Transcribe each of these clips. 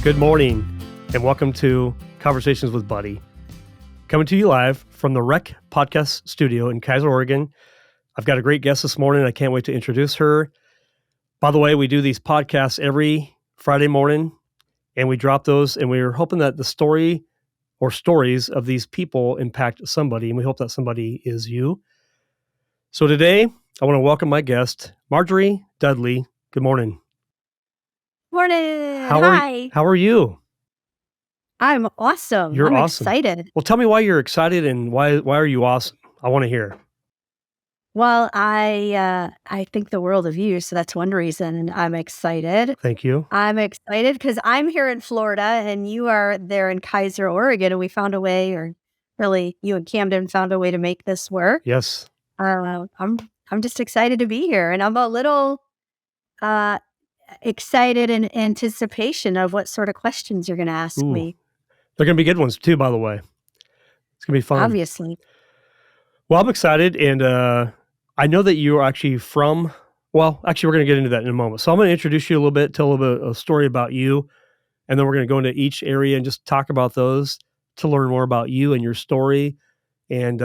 Good morning, and welcome to Conversations with Buddy. Coming to you live from the Rec Podcast Studio in Kaiser, Oregon. I've got a great guest this morning. I can't wait to introduce her. By the way, we do these podcasts every Friday morning, and we drop those, and we're hoping that the story or stories of these people impact somebody, and we hope that somebody is you. So today, I want to welcome my guest, Marjorie Dudley. Good morning. Morning. Hi. How are you? I'm awesome. You're I'm awesome. excited. Well, tell me why you're excited and why are you awesome? I want to hear. Well, I think the world of you, so that's one reason I'm excited. Thank you. I'm excited because I'm here in Florida and you are there in Kaiser, Oregon, and we found a way, or really, you and Camden found a way to make this work. Yes. I'm just excited to be here, and I'm a little excited in anticipation of what sort of questions you're going to ask me. They're going to be good ones too, by the way. It's going to be fun. Obviously. Well, I'm excited, and I know that you are actually from, well, actually, we're going to get into that in a moment. So I'm going to introduce you a little bit, tell a little bit of a story about you, and then we're going to go into each area and just talk about those to learn more about you and your story. And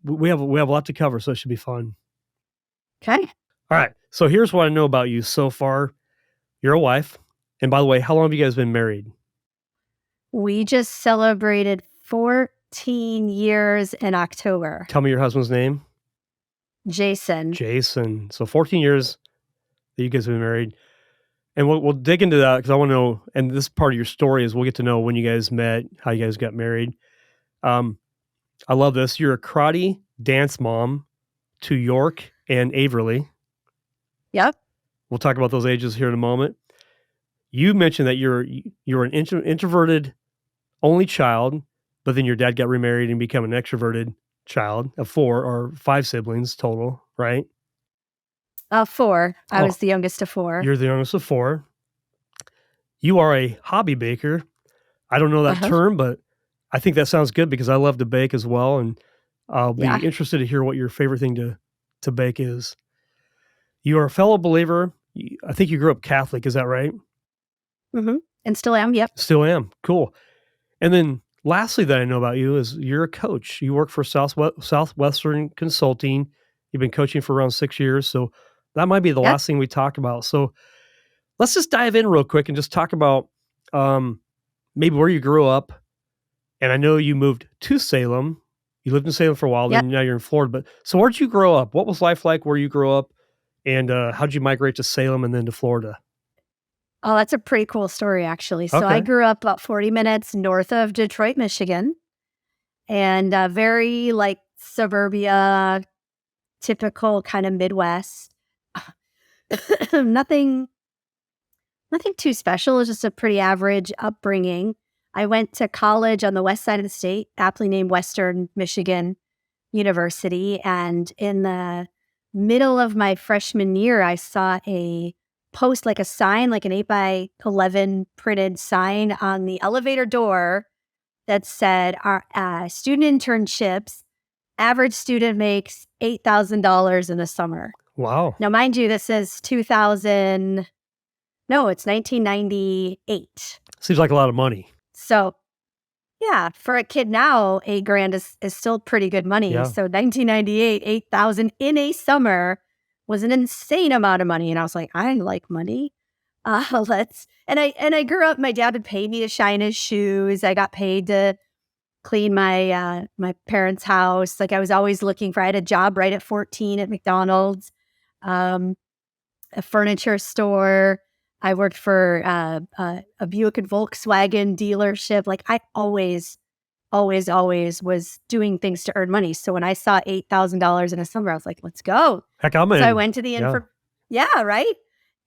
we have a lot to cover, so it should be fun. Okay. All right. So here's what I know about you so far. You're a wife. And by the way, how long have you guys been married? We just celebrated 14 years in October. Tell me your husband's name. Jason. Jason. So 14 years that you guys have been married. And we'll dig into that because I want to know, and this part of your story is we'll get to know when you guys met, how you guys got married. I love this. You're a karate dance mom to York and Averly. Yep. We'll talk about those ages here in a moment. You mentioned that you're an introverted only child, but then your dad got remarried and became an extroverted child of 4 or 5 siblings total, right? 4. I was the youngest of 4. You're the youngest of 4. You are a hobby baker. I don't know that term, but I think that sounds good because I love to bake as well, and I'll be interested to hear what your favorite thing to bake is. You are a fellow believer. I think you grew up Catholic. Is that right? Mm-hmm. And still am. Yep. Still am. Cool. And then lastly that I know about you is you're a coach. You work for Southwestern Consulting. You've been coaching for around 6 years. So that might be the last thing we talk about. So let's just dive in real quick and just talk about maybe where you grew up. And I know you moved to Salem. You lived in Salem for a while, then now you're in Florida. But so where'd you grow up? What was life like where you grew up? And how'd you migrate to Salem and then to Florida? Oh, that's a pretty cool story, actually. So I grew up about 40 minutes north of Detroit, Michigan, and very like suburbia, typical kind of Midwest. Nothing too special. It was just a pretty average upbringing. I went to college on the west side of the state, aptly named Western Michigan University, and in the middle of my freshman year, I saw a post, like a sign, like an 8x11 printed sign on the elevator door that said, our student internships, average student makes $8,000 in a summer. Wow. Now, mind you, this is 1998. Seems like a lot of money. So, yeah, for a kid now, $8,000 is still pretty good money. Yeah. So 1998, 8,000 in a summer was an insane amount of money. And I was like, I like money. And I grew up, my dad would pay me to shine his shoes. I got paid to clean my parents' house. Like I was always looking I had a job right at 14 at McDonald's, a furniture store. I worked for a Buick and Volkswagen dealership. Like I always was doing things to earn money. So when I saw $8,000 in a summer, I was like, let's go. Heck, I'm in. So I went to the right?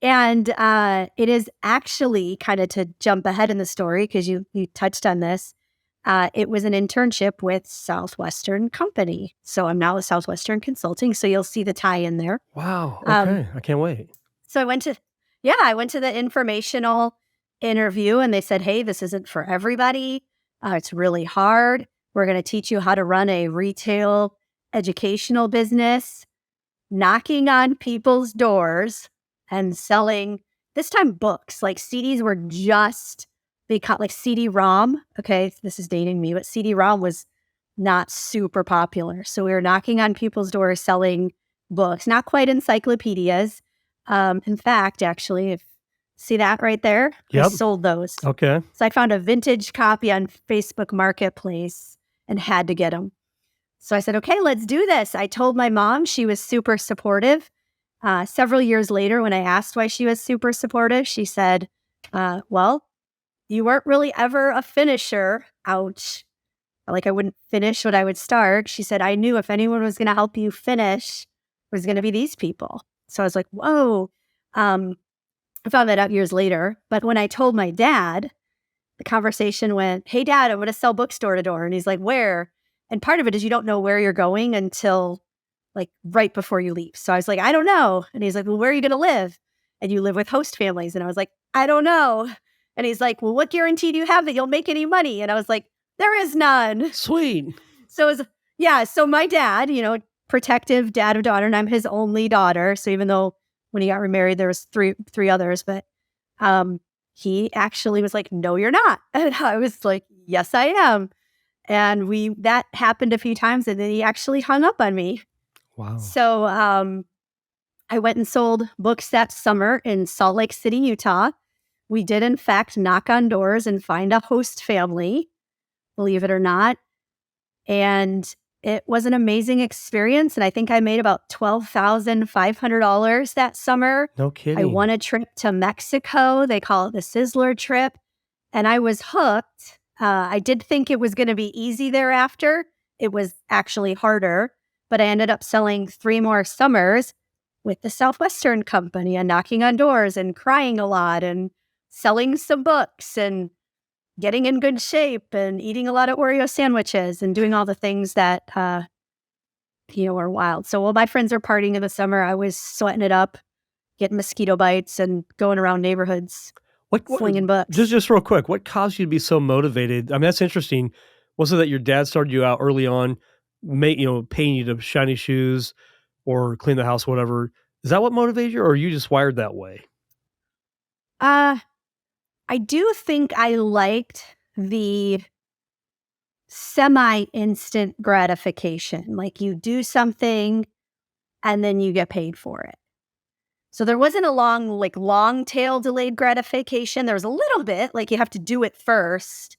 And it is actually kind of to jump ahead in the story because you touched on this. It was an internship with Southwestern Company. So I'm now with Southwestern Consulting. So you'll see the tie in there. Wow. Okay. I can't wait. So I went to the informational interview and they said, hey, this isn't for everybody. It's really hard. We're going to teach you how to run a retail educational business, knocking on people's doors and selling this time books, like CDs were just become like CD-ROM. Okay, this is dating me, but CD-ROM was not super popular. So we were knocking on people's doors selling books, not quite encyclopedias. In fact, actually, if see that right there, I Yep. sold those. Okay. So I found a vintage copy on Facebook Marketplace and had to get them. So I said, okay, let's do this. I told my mom. She was super supportive. Several years later, when I asked why she was super supportive, she said, well, you weren't really ever a finisher. Ouch. Like I wouldn't finish what I would start. She said, I knew if anyone was going to help you finish, it was going to be these people. So I was like, whoa. I found that out years later. But when I told my dad, the conversation went, hey, Dad, I'm going to sell books door to door. And he's like, where? And part of it is you don't know where you're going until like right before you leave. So I was like, I don't know. And he's like, well, where are you going to live? And you live with host families. And I was like, I don't know. And he's like, well, what guarantee do you have that you'll make any money? And I was like, there is none. Sweet. So it was, yeah. So my dad, protective dad of daughter, and I'm his only daughter. So even though when he got remarried, there was three others, but he actually was like, no, you're not. And I was like, yes, I am. And that happened a few times, and then he actually hung up on me. Wow. So I went and sold books that summer in Salt Lake City, Utah. We did, in fact, knock on doors and find a host family, believe it or not. And it was an amazing experience. And I think I made about $12,500 that summer. No kidding. I won a trip to Mexico. They call it the Sizzler trip. And I was hooked. I did think it was going to be easy thereafter. It was actually harder. But I ended up selling 3 more summers with the Southwestern Company and knocking on doors and crying a lot and selling some books and getting in good shape and eating a lot of Oreo sandwiches and doing all the things that, are wild. So while my friends are partying in the summer, I was sweating it up, getting mosquito bites and going around neighborhoods, flinging books. Just real quick, what caused you to be so motivated? I mean, that's interesting. Was it that your dad started you out early on, paying you to shiny shoes or clean the house, whatever? Is that what motivated you, or are you just wired that way? I do think I liked the semi-instant gratification. Like you do something and then you get paid for it. So there wasn't a long tail delayed gratification. There was a little bit, like you have to do it first.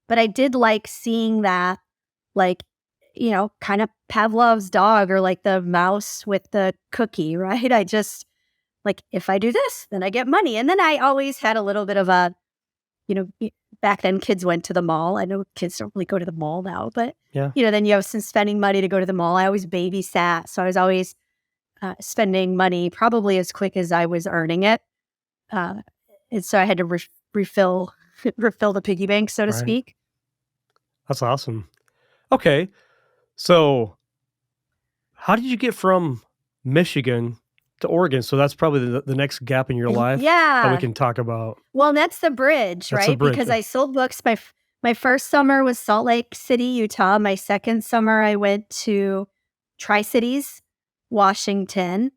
But I did like seeing that, kind of Pavlov's dog or like the mouse with the cookie, right? I just, if I do this, then I get money. And then I always had a little bit of a, back then kids went to the mall. I know kids don't really go to the mall now, but, yeah. Then you have some spending money to go to the mall. I always babysat. So I was always spending money probably as quick as I was earning it. And so I had to refill the piggy bank, so to speak. That's awesome. Okay. So how did you get from Michigan to Oregon? So that's probably the next gap in your life that we can talk about. Well, that's the bridge, That's right? the bridge. Because I sold books. My first summer was Salt Lake City, Utah. My second summer, I went to Tri-Cities, Washington.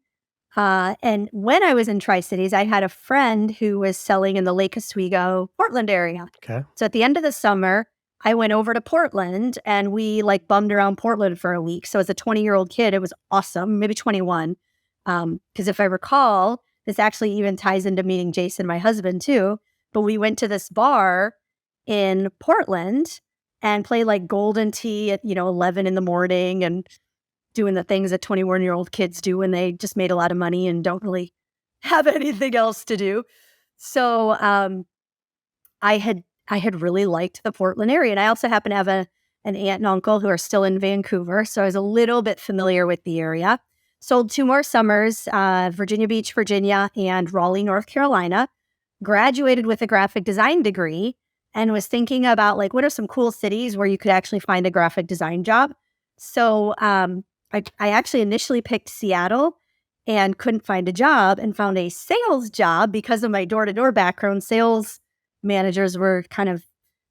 And when I was in Tri-Cities, I had a friend who was selling in the Lake Oswego, Portland area. Okay. So at the end of the summer, I went over to Portland and we bummed around Portland for a week. So as a 20-year-old kid, it was awesome, maybe 21. Because if I recall, this actually even ties into meeting Jason, my husband, too. But we went to this bar in Portland and played golden tea at 11 in the morning and doing the things that 21-year-old kids do when they just made a lot of money and don't really have anything else to do. So I had really liked the Portland area, and I also happen to have an aunt and uncle who are still in Vancouver, so I was a little bit familiar with the area. Sold 2 more summers, Virginia Beach, Virginia, and Raleigh, North Carolina. Graduated with a graphic design degree and was thinking about what are some cool cities where you could actually find a graphic design job. So I actually initially picked Seattle and couldn't find a job and found a sales job because of my door-to-door background. Sales managers were kind of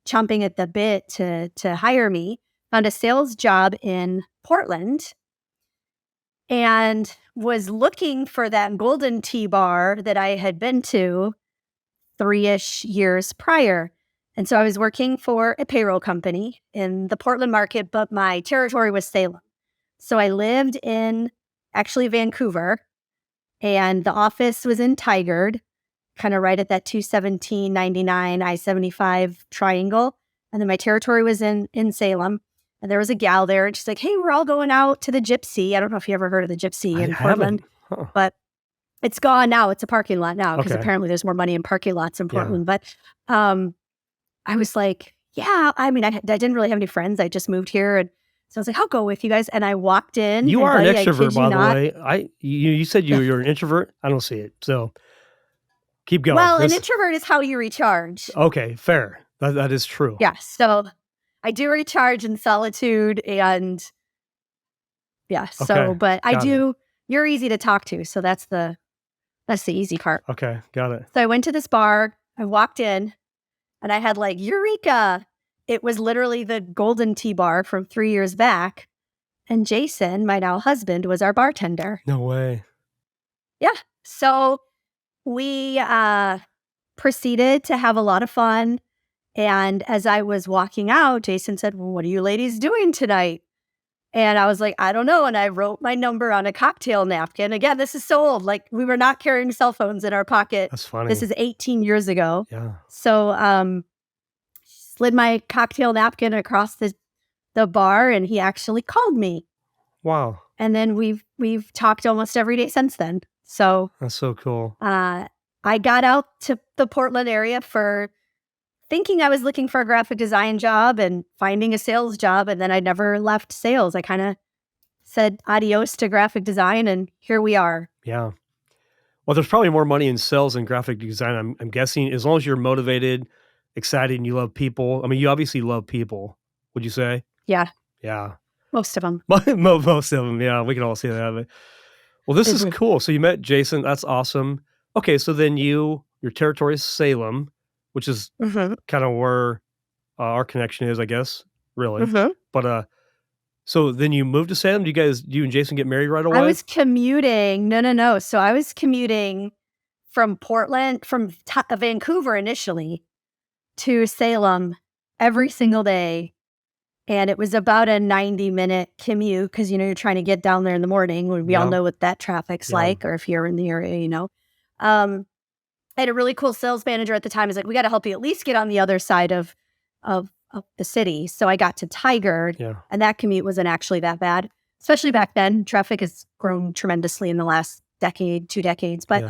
chomping at the bit to hire me. Found a sales job in Portland and was looking for that golden tea bar that I had been to 3-ish years prior. And so I was working for a payroll company in the Portland market, but my territory was Salem. So I lived in actually Vancouver, and the office was in Tigard, kind of right at that 217-99 I-75 triangle. And then my territory was in Salem. And there was a gal there, and she's like, hey, we're all going out to the Gypsy. I don't know if you ever heard of the Gypsy in Portland, but it's gone now. It's a parking lot now because apparently there's more money in parking lots in Portland. But I was like, yeah, I mean, I didn't really have any friends. I just moved here. And so I was like, I'll go with you guys. And I walked in. You are an extrovert, by the way. You said you're an introvert. I don't see it. So keep going. Well, an introvert is how you recharge. Okay, fair. That is true. Yeah. So I do recharge in solitude, and but I do. You're easy to talk to. So that's the easy part. Okay. Got it. So I went to this bar. I walked in. And I had like, Eureka! It was literally the Golden Tea Bar from 3 years back. And Jason, my now husband, was our bartender. No way. Yeah. So we proceeded to have a lot of fun. And as I was walking out, Jason said, well, what are you ladies doing tonight? And I was like, I don't know. And I wrote my number on a cocktail napkin. Again, this is so old. Like, we were not carrying cell phones in our pocket. That's funny. This is 18 years ago. Yeah. So slid my cocktail napkin across the bar, and he actually called me. Wow. And then we've talked almost every day since then. So that's so cool. I got out to the Portland area for thinking I was looking for a graphic design job and finding a sales job, and then I never left sales. I kind of said adios to graphic design, and here we are. Yeah. Well, there's probably more money in sales than graphic design, I'm guessing, as long as you're motivated, excited, and you love people. I mean, you obviously love people, would you say? Yeah. Yeah. Most of them. Most of them, yeah. We can all see that. Well, this is cool. So you met Jason. That's awesome. Okay, so then your territory is Salem, which is kind of where our connection is, I guess, really. But so then you moved to Salem. You and Jason get married right away? I was commuting. No. So I was commuting from Portland, from Vancouver initially, to Salem every single day. And it was about a 90-minute commute because, you're trying to get down there in the morning. We all know what that traffic's like, or if you're in the area, I had a really cool sales manager at the time. He's like, we got to help you at least get on the other side of the city. So I got to Tigard, and that commute wasn't actually that bad, especially back then. Traffic has grown tremendously in the last decade, 2 decades. But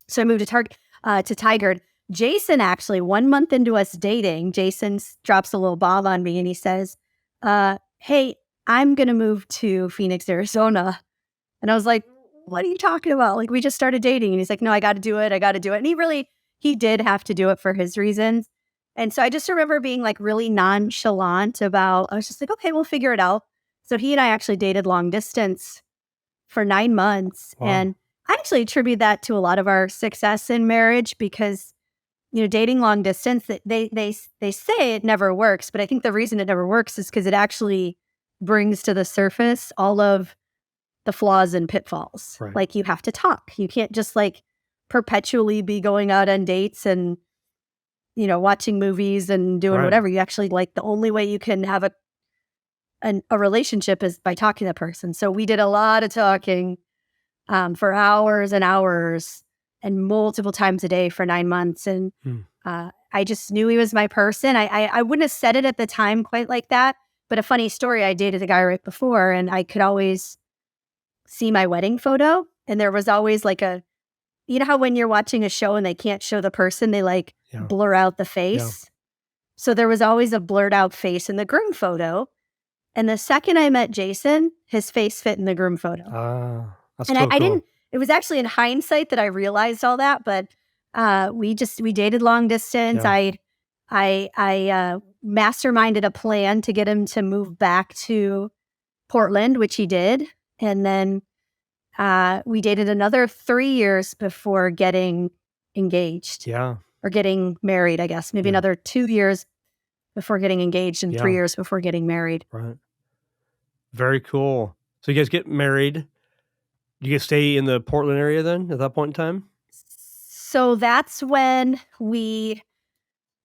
so I moved to Tigard. Jason, actually, 1 month into us dating, Jason drops a little bomb on me, and he says, hey, I'm going to move to Phoenix, Arizona. And I was like, what are you talking about? Like, we just started dating. And he's like, no, I got to do it. And he did have to do it for his reasons. And so I just remember being like really nonchalant I was just like, okay, we'll figure it out. So he and I actually dated long distance for 9 months. Wow. And I actually attribute that to a lot of our success in marriage because, dating long distance, they say it never works. But I think the reason it never works is because it actually brings to the surface all of the flaws and pitfalls. Right. Like, you have to talk. You can't just like perpetually be going out on dates and, watching movies and doing whatever. You actually, like, the only way you can have a relationship is by talking to the person. So we did a lot of talking for hours and hours and multiple times a day for 9 months. And I just knew he was my person. I wouldn't have said it at the time quite like that. But a funny story, I dated a guy right before, and I could always see my wedding photo. And there was always like you know how when you're watching a show and they can't show the person, they blur out the face. Yeah. So there was always a blurred out face in the groom photo. And the second I met Jason, his face fit in the groom photo. That's and so I cool. didn't, it was actually in hindsight that I realized all that, but we dated long distance. Yeah. I masterminded a plan to get him to move back to Portland, which he did. And then we dated another 3 years before getting engaged. Yeah. Or getting married, I guess. Maybe another 2 years before getting engaged and 3 years before getting married. Right. Very cool. So you guys get married. You guys stay in the Portland area then at that point in time? So that's when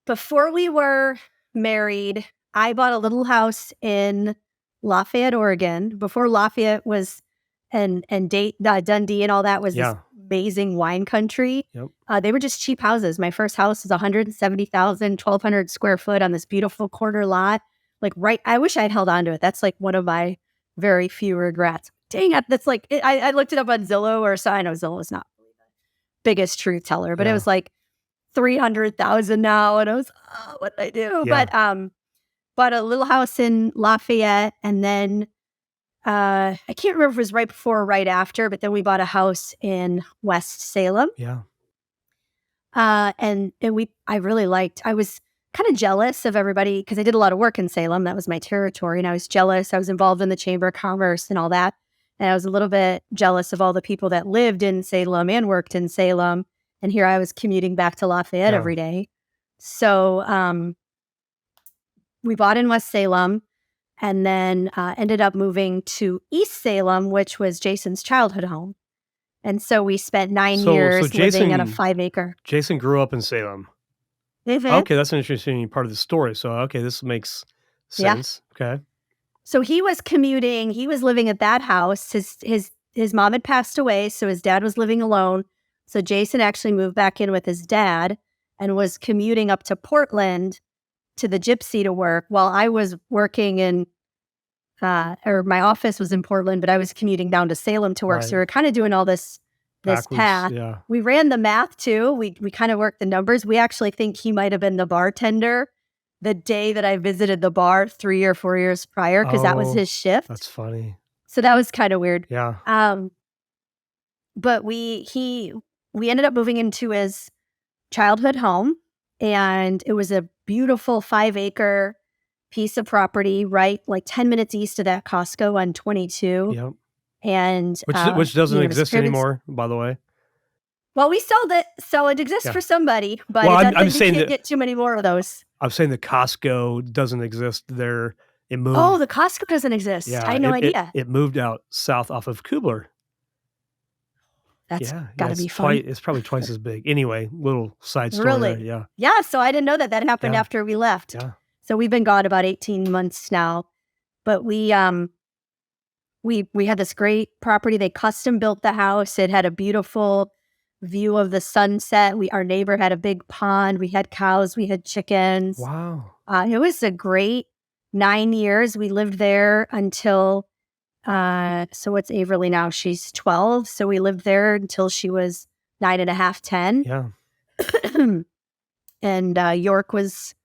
before we were married, I bought a little house in Lafayette, Oregon, before Lafayette was and Dundee and all that was this Yeah. amazing wine country. Yep. They were just cheap houses. My first house was 170,000, 1,200 square foot on this beautiful corner lot. I wish I'd held on to it. That's like one of my very few regrets. Dang it. That's like, I looked it up on Zillow or so. I know Zillow is not the biggest truth teller, but it Yeah. was like 300,000 now. And I was, what did I do? Yeah. But, bought a little house in Lafayette, and then I can't remember if it was right before or right after, but then we bought a house in West Salem. Yeah. And I really liked, I was kind of jealous of everybody because I did a lot of work in Salem. That was my territory. And I was jealous. I was involved in the Chamber of Commerce and all that. And I was a little bit jealous of all the people that lived in Salem and worked in Salem. And here I was commuting back to Lafayette Yeah. every day. So, we bought in West Salem and then ended up moving to East Salem, which was Jason's childhood home. And so we spent 9 years living in a 5-acre. Jason grew up in Salem. Mm-hmm. Okay, that's an interesting part of the story. So, okay, this makes sense. Yeah. Okay. So he was commuting. He was living at that house. His mom had passed away, so his dad was living alone. So Jason actually moved back in with his dad and was commuting up to Portland to the Gypsy to work while I was working in, or my office was in Portland, but I was commuting down to Salem to work. Right. So we were kind of doing all this Backwards, path. Yeah. We ran the math too. We kind of worked the numbers. We actually think he might have been the bartender the day that I visited the bar 3 or 4 years prior, because that was his shift. That's funny. So that was kind of weird. Yeah. But we ended up moving into his childhood home, and it was a beautiful 5-acre piece of property, right? Like 10 minutes east of that Costco on 22. Yep. And which doesn't exist anymore, by the way. Well, we sold it, so it exists for somebody, but I'm saying you can't get too many more of those. I'm saying the Costco doesn't exist there. It moved. Oh, the Costco doesn't exist. Yeah, I had no idea. It moved out south off of Kubler. That's got to be fun. It's probably twice as big. Anyway, little side story. Really? There, yeah. Yeah, so I didn't know that happened after we left. Yeah. So we've been gone about 18 months now. But we had this great property. They custom built the house. It had a beautiful view of the sunset. Our neighbor had a big pond. We had cows. We had chickens. Wow. It was a great 9 years. We lived there until, so what's Averly now? She's 12. So we lived there until she was 9.5, 10. Yeah. And York was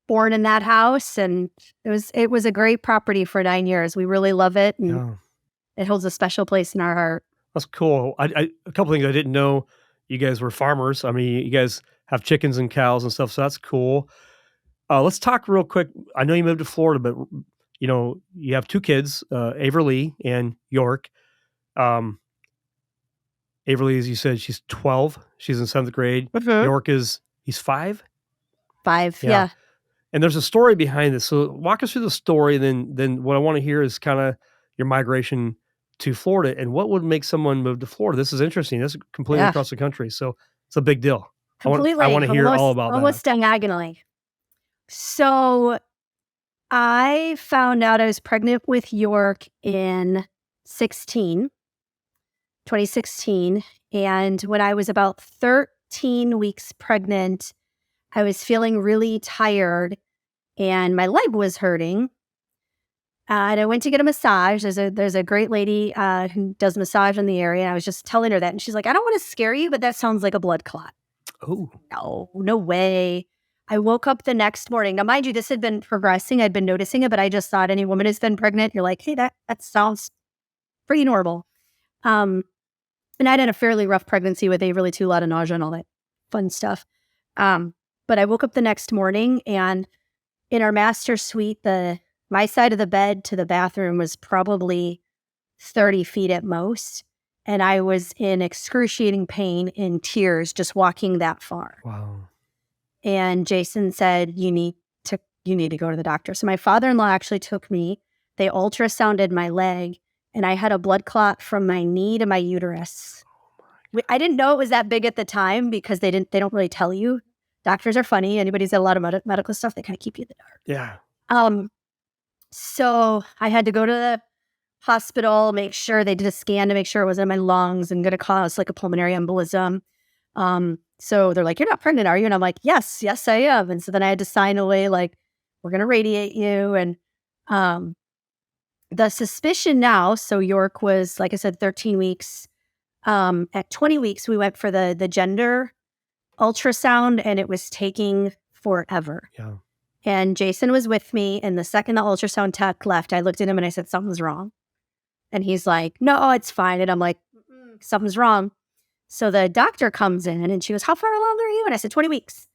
born in that house, and it was a great property for 9 years. We really love it, and it holds a special place in our heart. That's cool. A couple things I didn't know. You guys were farmers. I mean, you guys have chickens and cows and stuff, so that's cool. Let's talk real quick. I know you moved to Florida, but you have 2 kids, Averly and York. Averly, as you said, she's 12. She's in 7th grade. Mm-hmm. York he's 5? 5, yeah. And there's a story behind this. So walk us through the story. Then what I want to hear is kind of your migration to Florida and what would make someone move to Florida. This is interesting. This is completely across the country. So it's a big deal. Completely. I want to hear all about that. Almost diagonally. So I found out I was pregnant with York in 2016. And when I was about 13 weeks pregnant, I was feeling really tired and my leg was hurting. And I went to get a massage. There's a great lady who does massage in the area. And I was just telling her that. And she's like, I don't want to scare you, but that sounds like a blood clot. Oh. No way. I woke up the next morning. Now, mind you, this had been progressing. I'd been noticing it, but I just thought any woman who's been pregnant, you're like, hey, that sounds pretty normal. And I'd had a fairly rough pregnancy with Averly too, a lot of nausea and all that fun stuff. But I woke up the next morning, and in our master suite, my side of the bed to the bathroom was probably 30 feet at most. And I was in excruciating pain, in tears, just walking that far. Wow. And Jason said, you need to go to the doctor. So my father-in-law actually took me. They ultrasounded my leg, and I had a blood clot from my knee to my uterus. I didn't know it was that big at the time because they don't really tell you. Doctors are funny. Anybody's got a lot of medical stuff, they kind of keep you in the dark. Yeah. So I had to go to the hospital, make sure they did a scan to make sure it wasn't in my lungs and going to cause like a pulmonary embolism. So they're like, "You're not pregnant, are you?" And I'm like, yes, I am. And so then I had to sign away, like, we're going to radiate you. And the suspicion now, so York was, like I said, 13 weeks. At 20 weeks, we went for the gender ultrasound, and it was taking forever. Yeah. And Jason was with me, and the second the ultrasound tech left, I looked at him and I said, "Something's wrong." And he's like, "No, it's fine." And I'm like, "Something's wrong." So the doctor comes in and she goes, "How far along are you?" And I said, 20 weeks.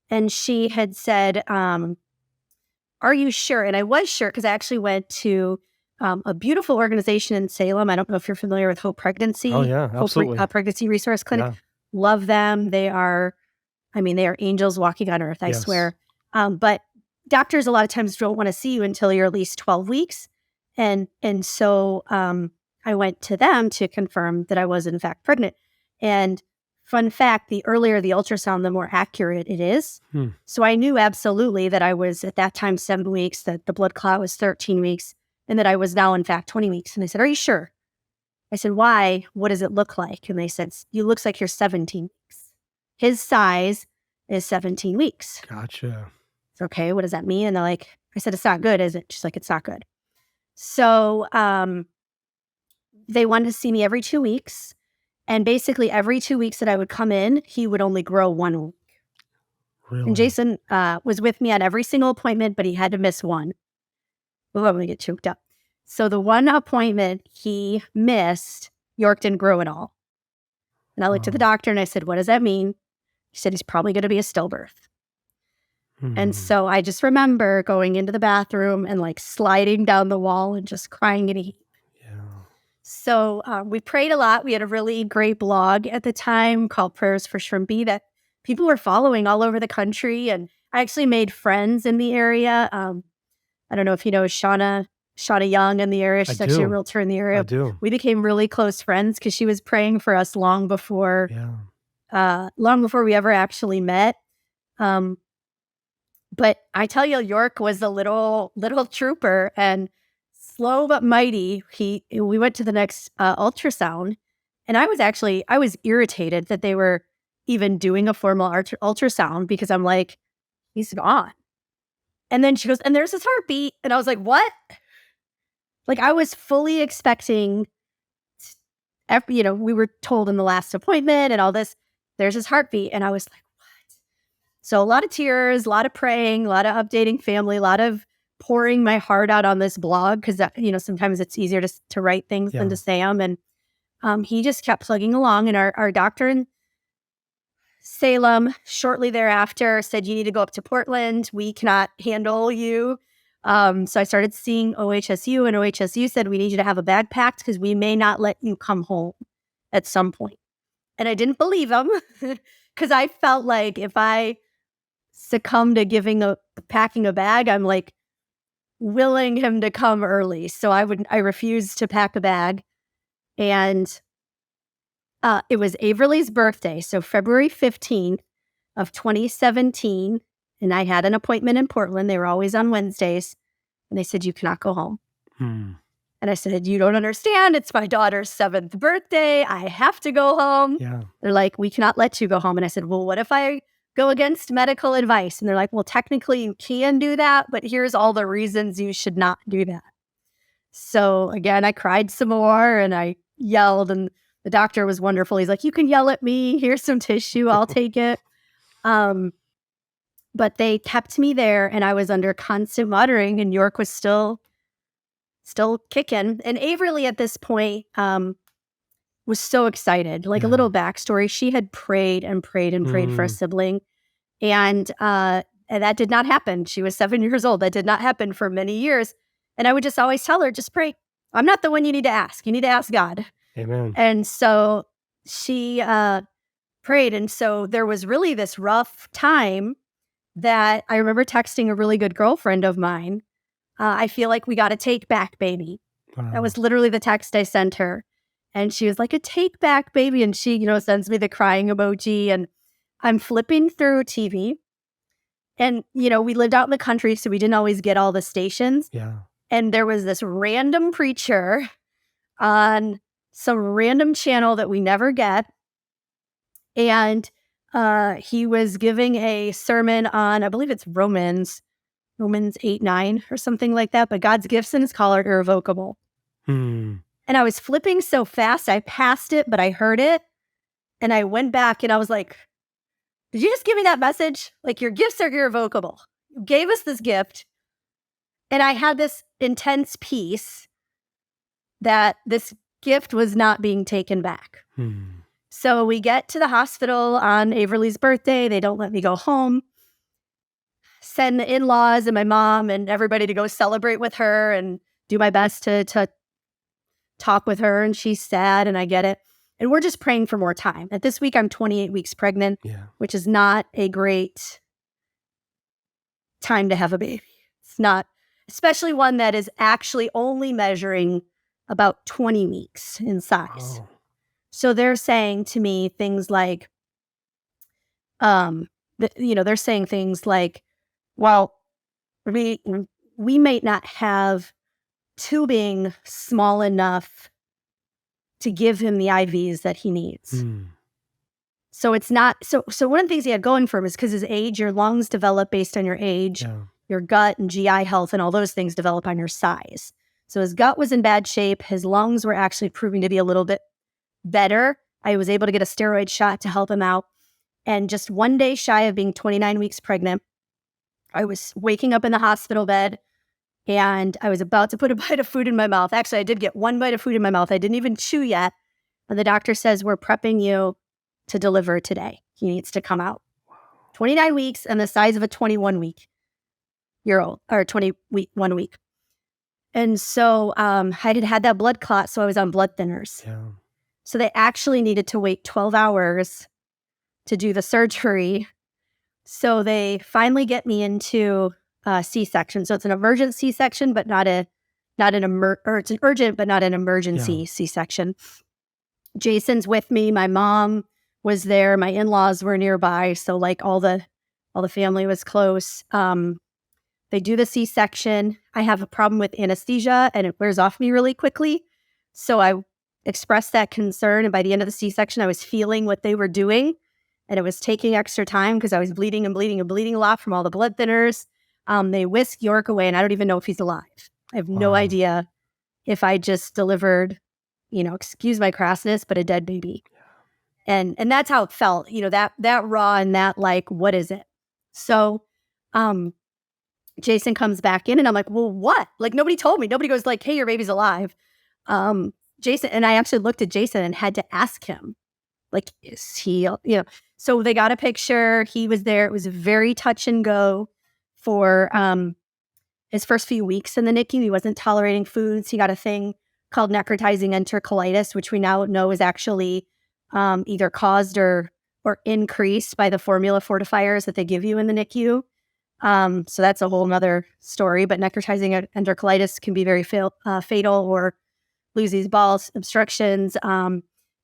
And she had said, "Are you sure?" And I was sure because I actually went to a beautiful organization in Salem. I don't know if you're familiar with Hope Pregnancy. Oh, yeah, absolutely. Hope Pregnancy Resource Clinic. Yeah. Love them. They are angels walking on earth, I Yes. swear. But doctors a lot of times don't want to see you until you're at least 12 weeks. And so I went to them to confirm that I was in fact pregnant. And fun fact, the earlier the ultrasound, the more accurate it is. So I knew absolutely that I was at that time 7 weeks, that the blood clot was 13 weeks, and that I was now in fact 20 weeks. And they said, "Are you sure?" I said, "Why? What does it look like?" And they said, "You looks like you're 17 weeks. His size is 17 weeks." Gotcha. "Okay, what does that mean?" And they're like, I said, "It's not good, is it?" She's like, "It's not good." So they wanted to see me every 2 weeks. And basically every 2 weeks that I would come in, he would only grow 1 week. Really? And Jason was with me at every single appointment, but he had to miss one. Oh, I'm going to get choked up. So the one appointment he missed, York didn't grow at all. And I looked at the doctor and I said, "What does that mean?" He said, "He's probably going to be a stillbirth." And so I just remember going into the bathroom and like sliding down the wall and just crying in a heap. Yeah. So we prayed a lot. We had a really great blog at the time called Prayers for Shrimpy that people were following all over the country. And I actually made friends in the area. I don't know if you know Shauna Young in the area. She's actually a realtor in the area. I do. We became really close friends because she was praying for us long before we ever actually met. But I tell you, York was a little trooper, and slow but mighty. We went to the next ultrasound, and I was irritated that they were even doing a formal ultrasound because I'm like, he's gone. And then she goes, "And there's his heartbeat." And I was like, "What?" Like I was fully expecting, we were told in the last appointment and all this, there's his heartbeat. And I was like, what? So a lot of tears, a lot of praying, a lot of updating family, a lot of pouring my heart out on this blog because, sometimes it's easier to write things than to say them. And he just kept plugging along. And our doctor in Salem shortly thereafter said, "You need to go up to Portland. We cannot handle you." So I started seeing OHSU, and OHSU said, "We need you to have a bag packed because we may not let you come home at some point." And I didn't believe them because I felt like if I succumb to packing a bag, I'm like willing him to come early. So I refused to pack a bag. And it was Averly's birthday. So February 15th of 2017. And I had an appointment in Portland. They were always on Wednesdays. And they said, "You cannot go home." And I said, "You don't understand. It's my daughter's 7th birthday. I have to go home." Yeah. They're like, "We cannot let you go home." And I said, "Well, what if I go against medical advice?" And they're like, "Well, technically you can do that, but here's all the reasons you should not do that." So again, I cried some more and I yelled, and the doctor was wonderful. He's like, "You can yell at me. Here's some tissue. I'll take it." But they kept me there, and I was under constant monitoring, and York was still kicking. And Averly at this point was so excited. Like a little backstory, she had prayed and prayed and prayed for a sibling, and that did not happen. She was 7 years old. That did not happen for many years. And I would just always tell her, "Just pray. I'm not the one you need to ask. You need to ask God." Amen. And so she prayed. And so there was really this rough time that I remember texting a really good girlfriend of mine. "I feel like we got to take back, baby." Wow. That was literally the text I sent her. And she was like, a take back baby. And she, sends me the crying emoji. And I'm flipping through TV. And, we lived out in the country, so we didn't always get all the stations. Yeah. And there was this random preacher on some random channel that we never get. And he was giving a sermon on, I believe it's Romans 8:9 or something like that. But God's gifts and his call are irrevocable. And I was flipping so fast, I passed it, but I heard it. And I went back and I was like, did you just give me that message? Like, your gifts are irrevocable. You gave us this gift. And I had this intense peace that this gift was not being taken back. So we get to the hospital on Averly's birthday. They don't let me go home. Send the in-laws and my mom and everybody to go celebrate with her and do my best to talk with her. And she's sad, and I get it. And we're just praying for more time. At this week, I'm 28 weeks pregnant, which is not a great time to have a baby. It's not, especially one that is actually only measuring about 20 weeks in size. So they're saying to me things like, they're saying things like, well, we may not have tubing small enough to give him the IVs that he needs. So it's not, so one of the things he had going for him is because his age, your lungs develop based on your age, your gut and GI health and all those things develop on your size. So his gut was in bad shape. His lungs were actually proving to be a little bit better. I was able to get a steroid shot to help him out. And just one day shy of being 29 weeks pregnant, I was waking up in the hospital bed and I was about to put a bite of food in my mouth. Actually, I did get one bite of food in my mouth. I didn't even chew yet. And the doctor says, we're prepping you to deliver today. He needs to come out. 29 weeks and the size of a 21-year-old, or 21 week. And so I had that blood clot, so I was on blood thinners. So they actually needed to wait 12 hours to do the surgery. So they finally get me into C-section. So it's an emergent C-section, but it's an urgent, but not an emergency C-section. Jason's with me. My mom was there. My in-laws were nearby. So like all the family was close. They do the C-section. I have a problem with anesthesia and it wears off me really quickly. So I expressed that concern. And by the end of the C-section, I was feeling what they were doing. And it was taking extra time because I was bleeding a lot from all the blood thinners. They whisk York away, and I don't even know if he's alive. I have no idea if I just delivered, excuse my crassness, but a dead baby. And that's how it felt, that raw and that like, what is it? So Jason comes back in and I'm like, well, what? Like, nobody told me. Nobody goes like, hey, your baby's alive. Jason, and I actually looked at Jason and had to ask him, like, is he, so they got a picture. He was there. It was very touch and go for his first few weeks in the NICU. He wasn't tolerating foods. He got a thing called necrotizing enterocolitis, which we now know is actually either caused or increased by the formula fortifiers that they give you in the NICU. So that's a whole nother story. But necrotizing enterocolitis can be very fatal or lose these balls, obstructions.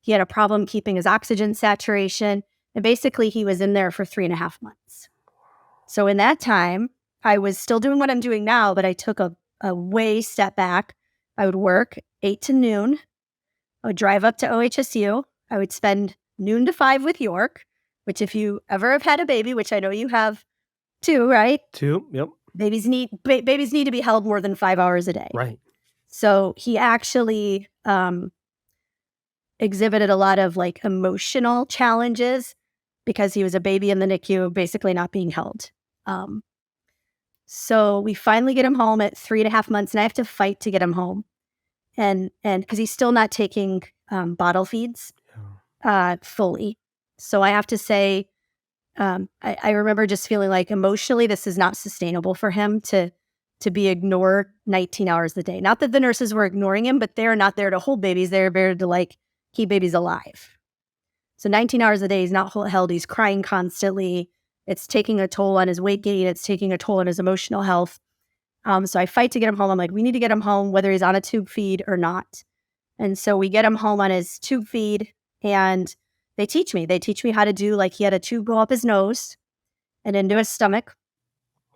He had a problem keeping his oxygen saturation. And basically, he was in there for 3.5 months. So in that time, I was still doing what I'm doing now, but I took a way step back. I would work 8 to noon. I would drive up to OHSU. I would spend noon to 5 with York, which if you ever have had a baby, which I know you have too, right? 2, yep. Babies need to be held more than 5 hours a day. Right. So he actually exhibited a lot of like emotional challenges because he was a baby in the NICU, basically not being held. So we finally get him home at 3.5 months, and I have to fight to get him home. And because he's still not taking bottle feeds fully. So I have to say, I remember just feeling like emotionally, this is not sustainable for him to be ignored 19 hours a day. Not that the nurses were ignoring him, but they're not there to hold babies. They're there to like keep babies alive. So 19 hours a day, he's not held. He's crying constantly. It's taking a toll on his weight gain. It's taking a toll on his emotional health. So I fight to get him home. I'm like, we need to get him home, whether he's on a tube feed or not. And so we get him home on his tube feed, and they teach me how to do, like, he had a tube go up his nose and into his stomach.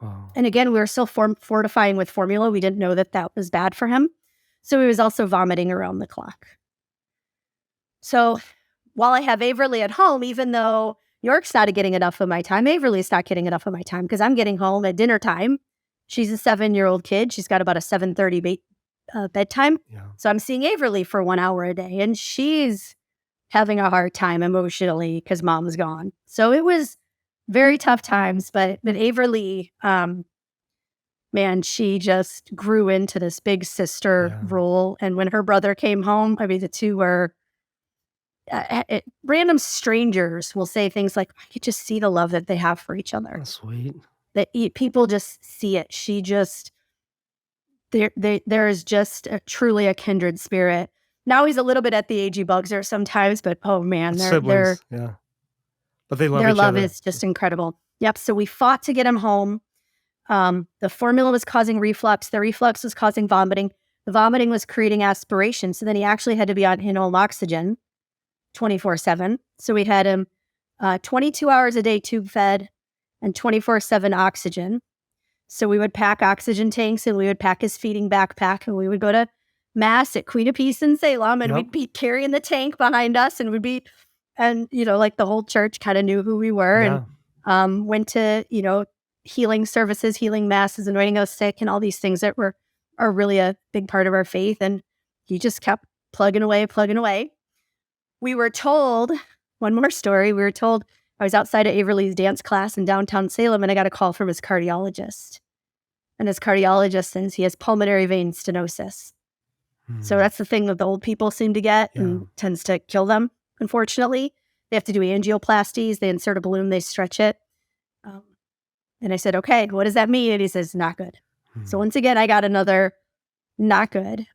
Wow. And again, we were still fortifying with formula. We didn't know that that was bad for him. So he was also vomiting around the clock. So while I have Averly at home, even though York's not getting enough of my time, Averly's not getting enough of my time because I'm getting home at dinner time. She's a 7-year-old kid. She's got about a 7:30 bedtime. Yeah. So I'm seeing Averly for 1 hour a day, and she's having a hard time emotionally because mom's gone. So it was very tough times, but Averly, man, she just grew into this big sister role. And when her brother came home, I mean, the two were random strangers will say things like, I could just see the love that they have for each other. That's sweet. That people just see it. She just, there is just truly a kindred spirit. Now he's a little bit at the age he bugs her sometimes, but oh man, siblings, yeah. But they love their each love other. is just incredible. Yep. So we fought to get him home. The formula was causing reflux. The reflux was causing vomiting. The vomiting was creating aspiration. So then he actually had to be on inhaled oxygen 24/7. So we had him 22 hours a day tube fed and 24/7 oxygen. So we would pack oxygen tanks, and we would pack his feeding backpack, and we would go to Mass at Queen of Peace in Salem, and we'd be carrying the tank behind us, and like the whole church kind of knew who we were, and went to, healing services, healing masses, anointing us sick, and all these things that are really a big part of our faith. And he just kept plugging away. We were told, one more story, I was outside of Averly's dance class in downtown Salem, and I got a call from his cardiologist. And his cardiologist says he has pulmonary vein stenosis. So that's the thing that the old people seem to get and tends to kill them, unfortunately. They have to do angioplasties. They insert a balloon, they stretch it. And I said, okay, what does that mean? And he says, not good. So once again, I got another not good.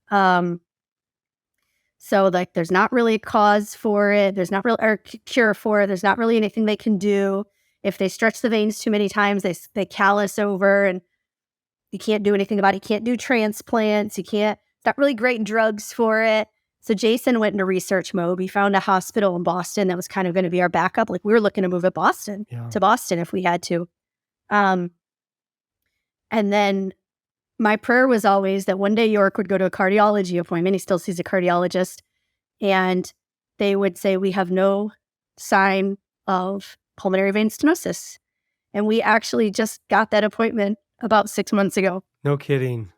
So like, there's not really a cause for it. There's not really a cure for it. There's not really anything they can do. If they stretch the veins too many times, they callus over, and you can't do anything about it. You can't do transplants. It's not really great drugs for it. So Jason went into research mode. We found a hospital in Boston that was kind of going to be our backup. Like, we were looking to move to Boston if we had to. And then my prayer was always that one day York would go to a cardiology appointment. He still sees a cardiologist. And they would say, we have no sign of pulmonary vein stenosis. And we actually just got that appointment about 6 months ago. No kidding.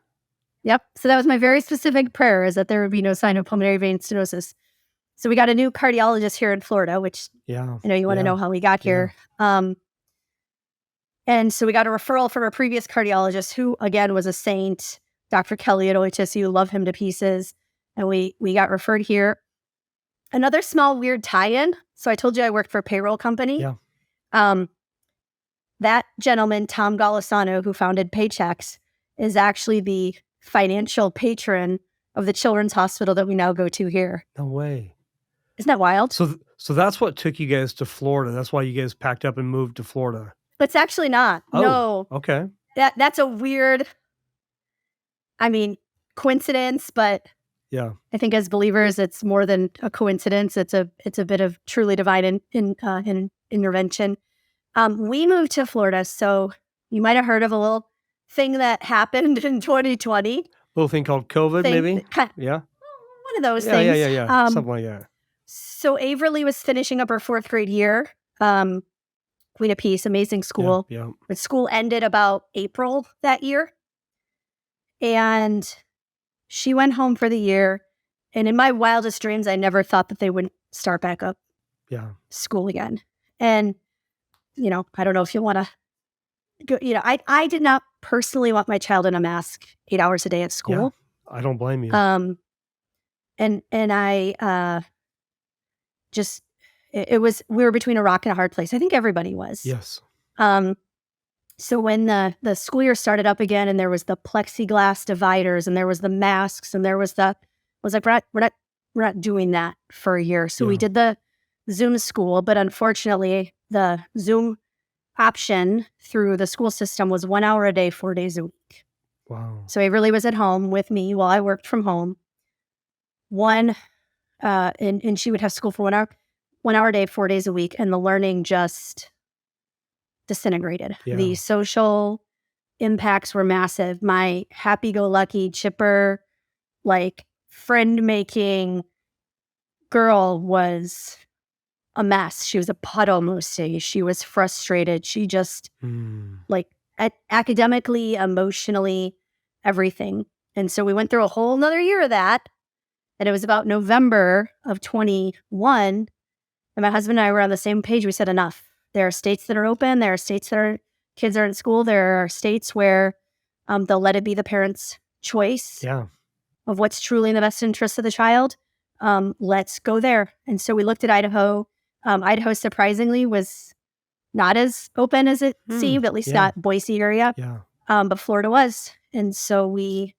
Yep. So that was my very specific prayer, is that there would be no sign of pulmonary vein stenosis. So we got a new cardiologist here in Florida, which I know you want to know how we got here. And so we got a referral from a previous cardiologist who, again, was a saint, Dr. Kelly at OHSU, love him to pieces. And we got referred here. Another small weird tie-in. So I told you I worked for a payroll company. Yeah. That gentleman, Tom Golisano, who founded Paychecks, is actually the financial patron of the children's hospital that we now go to here. No way. Isn't that wild? So that's what took you guys to Florida. That's why you guys packed up and moved to Florida. It's actually not. Oh, no. Okay. That's a weird, coincidence, but yeah, I think as believers, it's more than a coincidence. It's a bit of truly divine intervention. We moved to Florida, so you might have heard of a little thing that happened in 2020. Little thing called COVID, maybe? Yeah. One of those things. Yeah. Something like that. So Averly was finishing up her 4th grade year. Queen of Peace, amazing school. Yeah. But school ended about April that year. And she went home for the year. And in my wildest dreams, I never thought that they would start back up school again. And, I don't know if you want to go, I did not personally want my child in a mask 8 hours a day at school. Yeah, I don't blame you. And I just, we were between a rock and a hard place. I think everybody was. Yes. So when the school year started up again, and there was the plexiglass dividers, and there was the masks, and there was I was like, we're not doing that for a year. So we did the Zoom school, but unfortunately the Zoom option through the school system was 1 hour a day, 4 days a week. Wow. So Averly was at home with me while I worked from home. one, and she would have school for 1 hour a day, 4 days a week, and the learning just disintegrated. Yeah. The social impacts were massive. My happy-go-lucky, chipper, like friend-making girl was a mess. She was a puddle most days. She was frustrated. She just like academically, emotionally, everything. And so we went through a whole nother year of that. And it was about November of 21. And my husband and I were on the same page. We said, enough. There are states that are open. There are states that are kids are in school. There are states where they'll let it be the parent's choice of what's truly in the best interest of the child. Let's go there. And so we looked at Idaho. Idaho, surprisingly, was not as open as it seemed, at least not Boise area. But Florida was. And so we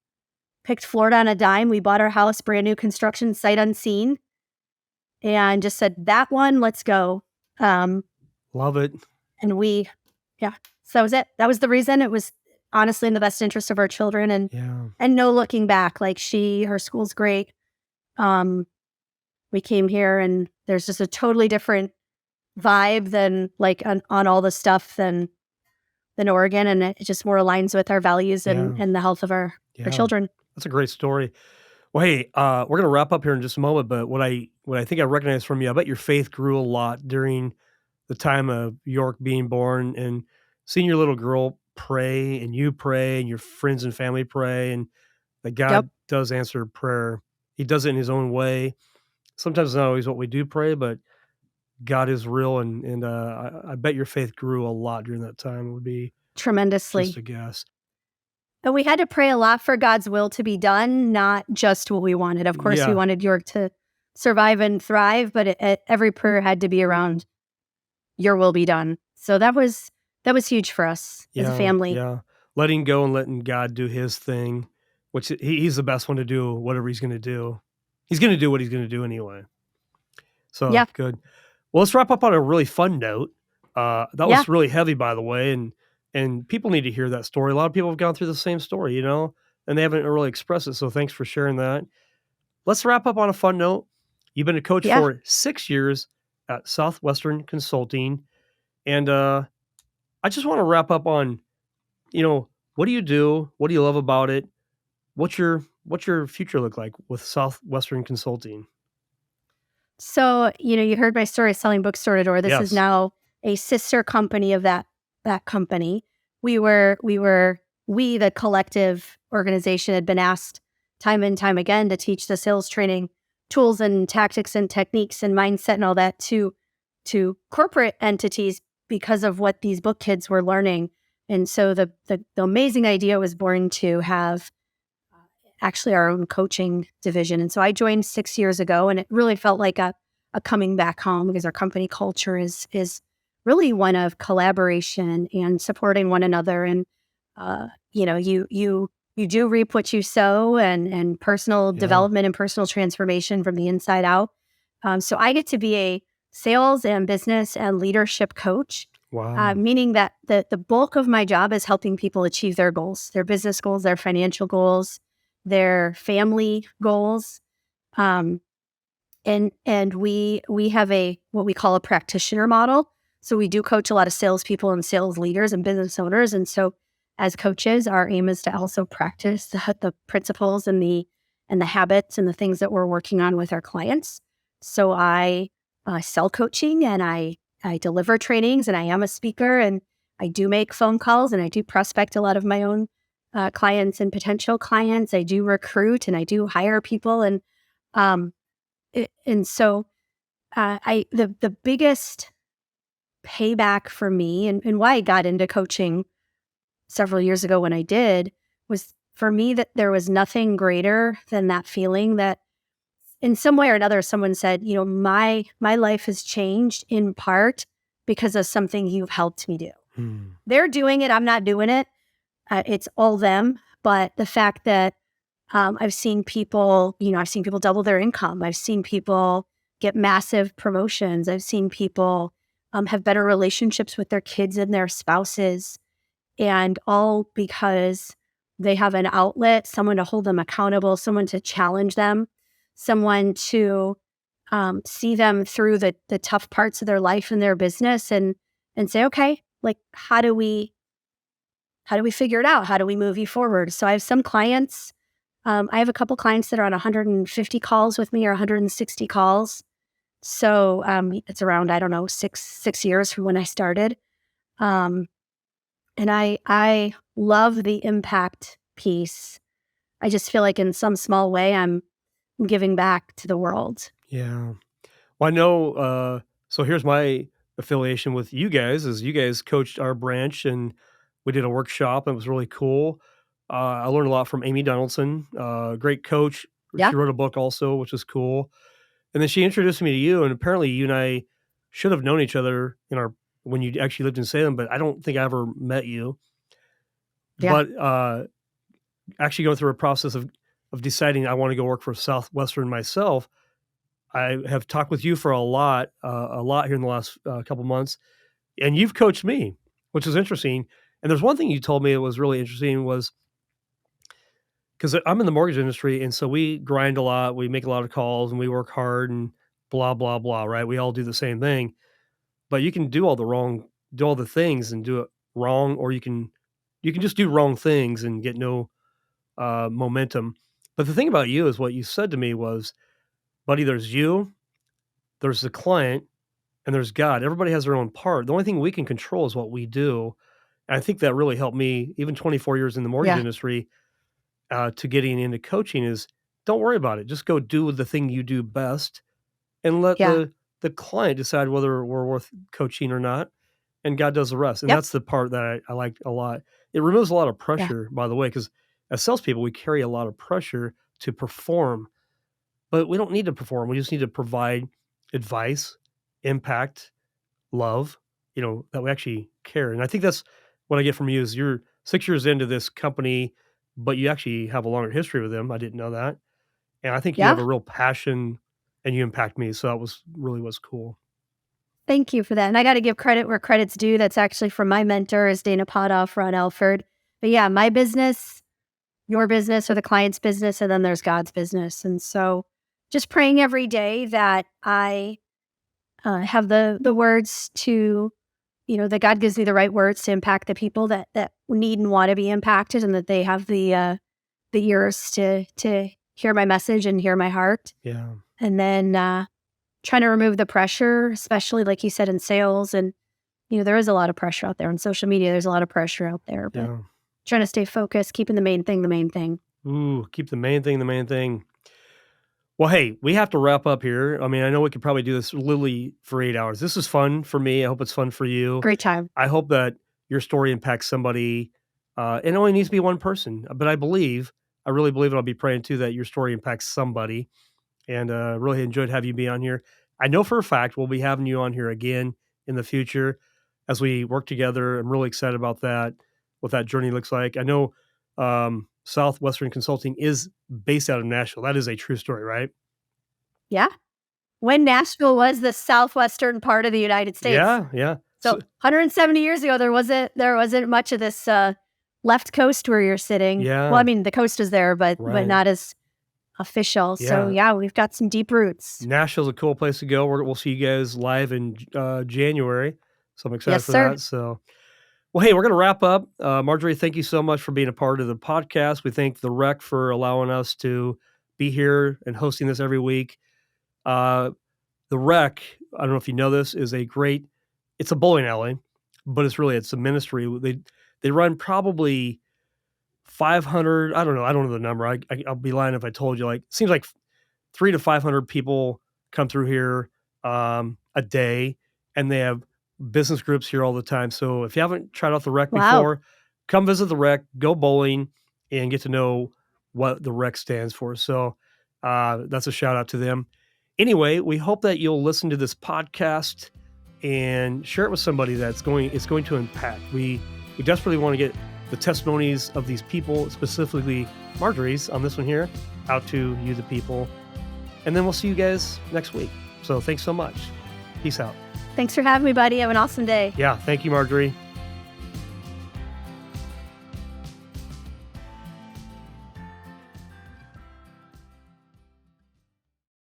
picked Florida on a dime. We bought our house, brand new construction, sight unseen, and just said, that one, let's go. Love it. And so that was it. That was the reason. It was honestly in the best interest of our children, and no looking back. Like her school's great. We came here and there's just a totally different vibe than like on all the stuff than Oregon. And it just more aligns with our values and the health of our children. That's a great story. Well, hey, we're going to wrap up here in just a moment, but what I think I recognize from you, I bet your faith grew a lot during the time of York being born and seeing your little girl pray and you pray and your friends and family pray, and that God does answer prayer. He does it in his own way. Sometimes it's not always what we do pray, but God is real. And I bet your faith grew a lot during that time. It would be tremendously. Just a guess. And we had to pray a lot for God's will to be done, not just what we wanted. Of course, we wanted York to survive and thrive, but every prayer had to be around your will be done. So that was huge for us as a family. Yeah, letting go and letting God do his thing, which he's the best one to do whatever he's going to do. He's going to do what he's going to do anyway. So good. Well, let's wrap up on a really fun note. That was really heavy, by the way, and people need to hear that story. A lot of people have gone through the same story, and they haven't really expressed it. So thanks for sharing that. Let's wrap up on a fun note. You've been a coach for 6 years at Southwestern Consulting. And I just want to wrap up on, what do you do? What do you love about it? What's your future look like with Southwestern Consulting? So, you heard my story, Selling Bookstore to Door. This is now a sister company of that company. We, the collective organization, had been asked time and time again to teach the sales training tools and tactics and techniques and mindset and all that to corporate entities because of what these book kids were learning. And so the amazing idea was born to have actually our own coaching division. And so I joined 6 years ago, and it really felt like a coming back home because our company culture is really one of collaboration and supporting one another. And, you do reap what you sow, and personal development and personal transformation from the inside out. So I get to be a sales and business and leadership coach. Wow. Meaning that the bulk of my job is helping people achieve their goals, their business goals, their financial goals, their family goals. And we have what we call a practitioner model. So we do coach a lot of salespeople and sales leaders and business owners. And so as coaches, our aim is to also practice the principles and the habits and the things that we're working on with our clients. So I sell coaching, and I deliver trainings, and I am a speaker, and I do make phone calls, and I do prospect a lot of my own clients and potential clients. I do recruit, and I do hire people. And so the biggest payback for me and why I got into coaching several years ago when I did was for me that there was nothing greater than that feeling that in some way or another, someone said, my life has changed in part because of something you've helped me do. They're doing it. I'm not doing it. It's all them. But the fact that I've seen people double their income. I've seen people get massive promotions. I've seen people have better relationships with their kids and their spouses. And all because they have an outlet, someone to hold them accountable, someone to challenge them, someone to see them through the tough parts of their life and their business and say, okay, like, how do we figure it out? How do we move you forward? So I have some clients. I have a couple clients that are on 150 calls with me or 160 calls. So it's around, I don't know, six years from when I started. And I love the impact piece. I just feel like in some small way, I'm giving back to the world. Yeah. Well, I know, so here's my affiliation with you guys is you guys coached our branch and we did a workshop and it was really cool. I learned a lot from Amy Donaldson, great coach. Yeah. She wrote a book also, which is cool. And then she introduced me to you, and apparently you and I should have known each other when you actually lived in Salem, but I don't think I ever met you. Yeah. But actually going through a process of deciding I want to go work for Southwestern myself, I have talked with you for a lot here in the last couple months, and you've coached me, which is interesting. And there's one thing you told me that was really interesting was because I'm in the mortgage industry, and so we grind a lot, we make a lot of calls, and we work hard, and blah blah blah. Right? We all do the same thing, but you can do all the things and do it wrong, or you can just do wrong things and get no momentum. But the thing about you is what you said to me was, buddy, there's you, there's the client, and there's God. Everybody has their own part. The only thing we can control is what we do. And I think that really helped me, even 24 years in the mortgage Yeah. industry, to getting into coaching is don't worry about it. Just go do the thing you do best and let Yeah. the client decide whether we're worth coaching or not. And God does the rest. And Yep. that's the part that I like a lot. It removes a lot of Yeah. pressure, by the way, because as salespeople, we carry a lot of pressure to perform, but we don't need to perform. We just need to provide advice, impact, love, that we actually care. And I think that's what I get from you is you're 6 years into this company, but you actually have a longer history with them. I didn't know that. And I think you have Yeah. a real passion and you impact me. So that was cool. Thank you for that. And I got to give credit where credit's due. That's actually from my mentors, Dana Potoff, Ron Elford. But yeah, my business, your business, or the client's business, and then there's God's business. And so just praying every day that I have the words to, that God gives me the right words to impact the people that need and want to be impacted, and that they have the ears to hear my message and hear my heart. Yeah. And then trying to remove the pressure, especially like you said in sales, and there is a lot of pressure out there on social media. There's a lot of pressure out there, but Yeah. trying to stay focused, keeping the main thing the main thing. Ooh, keep the main thing the main thing. Well, hey, we have to wrap up here. I mean, I know we could probably do this literally for 8 hours. This is fun for me. I hope it's fun for you. Great time. I hope that your story impacts somebody. It only needs to be one person, but I really believe, and I'll be praying too, that your story impacts somebody. And really enjoyed having you be on here. I know for a fact we'll be having you on here again in the future as we work together. I'm really excited about that, what that journey looks like. I know Southwestern Consulting is based out of Nashville. That is a true story, right? Yeah. When Nashville was the southwestern part of the United States. Yeah, yeah. So 170 years ago, there wasn't much of this left coast where you're sitting. Yeah. Well, I mean, the coast is there, but not as official. So yeah, we've got some deep roots. Nashville's a cool place to go. We'll see you guys live in January. So I'm excited for sir. that. So, well, hey, we're going to wrap up. Marjorie, thank you so much for being a part of the podcast. We thank the Rec for allowing us to be here and hosting this every week. The Rec, I don't know if you know this, it's a bowling alley, but it's a ministry. They run probably 500. I don't know the number. I'll be lying if I told you. Like, it seems like 300 to 500 people come through here a day, and they have business groups here all the time. So if you haven't tried out the Rec before, come visit the Rec, go bowling, and get to know what the Rec stands for. So that's a shout out to them. Anyway, we hope that you'll listen to this podcast and share it with somebody it's going to impact. We desperately want to get the testimonies of these people, specifically Marjorie's on this one here, out to you, the people. And then we'll see you guys next week. So thanks so much. Peace out. Thanks for having me, buddy. Have an awesome day. Yeah. Thank you, Marjorie.